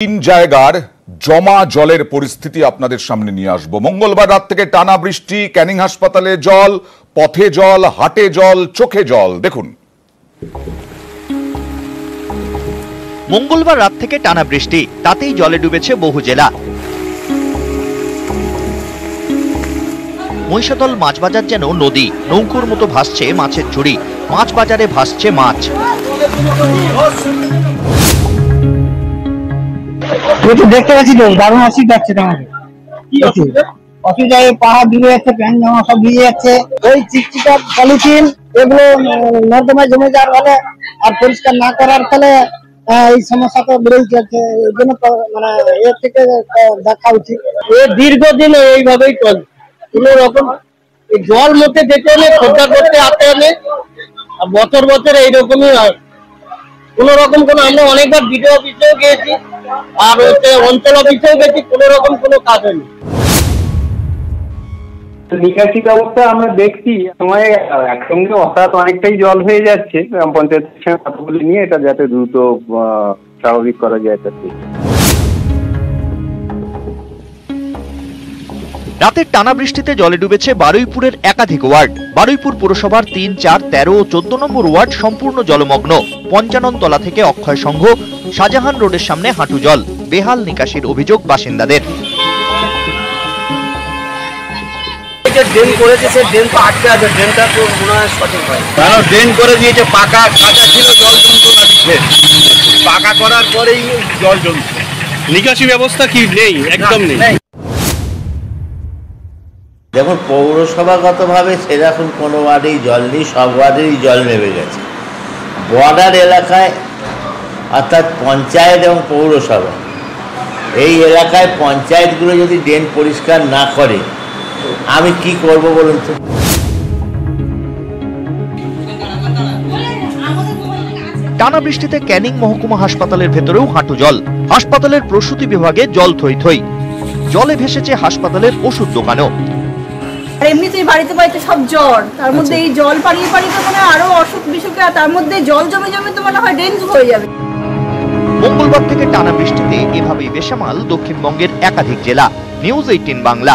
তিন জায়গার জমা জলের পরিস্থিতি আপনাদের সামনে নিয়ে আসবো। মঙ্গলবার রাত থেকে টানা বৃষ্টি, ক্যানিং হাসপাতালে জল, পথে জল, হাটে জল, চোখে জল। দেখুন, মঙ্গলবার রাত থেকে টানা বৃষ্টি, তাতেই জলে ডুবেছে বহু জেলা। মহিষাদল মাছ বাজার যেন নদী, নৌকোর মতো ভাসছে মাছের ঝুড়ি, মাছ বাজারে ভাসছে মাছ। দেখতে পাচ্ছি তো দারুণ অসুবিধা হচ্ছে তোমাকে। অসুবিধা, পাহাড় ডুবে যাচ্ছে, প্যান্ট জামা সব ভিজে যাচ্ছে। ওই চিকচিকা পলিথিন এগুলো নর্দমায় জমে যাওয়ার ফলে আর পরিষ্কার না করার ফলে এই সমস্যা তো বেড়েই চলছে। এই জন্য মানে এর থেকে দেখা উচিত। এ দীর্ঘদিন এইভাবেই চলছে। কোনো রকম জল মধ্যে যেতে হলে খোঁজা করতে আসতে হলে বছর বছর এইরকমই হয়। কোন রকম কোন, আমরা অনেকবার বিডিও অফিসেও গিয়েছি আর অঞ্চল অফিসেও গেছি, কোন রকম কোনো কাজ হয়নি। নিকাশি ব্যবস্থা আমরা দেখছি সময় একসঙ্গে হঠাৎ অনেকটাই জল হয়ে যাচ্ছে। গ্রাম পঞ্চায়েতের সঙ্গে কথা বলে নিয়ে এটা যাতে দ্রুত স্বাভাবিক করা যায় তার। রাতের টানা বৃষ্টিতে জলে ডুবেছে বারুইপুরের একাধিক ওয়ার্ড। বারুইপুর পুরসভার ৩, ৪, ১৩ ও ১৪ নম্বর ওয়ার্ড সম্পূর্ণ জলমগ্ন। পঞ্চাননতলা থেকে অক্ষয় সংঘ, শাহজাহান রোডের সামনে হাঁটু জল। বেহাল নিকাশির অভিযোগ বাসিন্দাদের। ড্রেন করেছে, সে ড্রেন তো আটকে আছে, ড্রেনটা তো মনে হয় সঠিক হয়। কারণ ড্রেন করে দিয়েছে, পাকা কাঁচা ছিল, জল জমতো না দিচ্ছে। পাকা করার পরেই জল জমছে। নিকাশি ব্যবস্থা কি নেই? একদম নেই। দেখুন, পৌরসভাগতভাবে সেরকম কোনো ওয়ার্ডেই জল নেই, সব ওয়ার্ডেরই জল নেমে গেছে। বর্ডার এলাকায় অর্থাৎ পঞ্চায়েত এবং পৌরসভা, এই এলাকায় পঞ্চায়েতগুলো যদি ড্রেন পরিষ্কার না করে আমি কি করব বলুন তো। টানা বৃষ্টিতে ক্যানিং মহকুমা হাসপাতালের ভেতরেও হাঁটু জল। হাসপাতালের প্রসূতি বিভাগে জল থই থই। জলে ভেসেছে হাসপাতালের ওষুধ দোকানও। এমনিতেই বাড়িতে বাড়িতে সব জ্বর, তার মধ্যে এই জল পাড়িয়ে পাড়িয়ে তো মনে হয় আরো অসুখ বিসুখে, তার মধ্যে জল জমে জমে তো মনে হয় ডেঙ্গু হয়ে যাবে। মঙ্গলবার থেকে টানা বৃষ্টিতে এভাবেই বেসামাল দক্ষিণবঙ্গের একাধিক জেলা। নিউজ 18 বাংলা।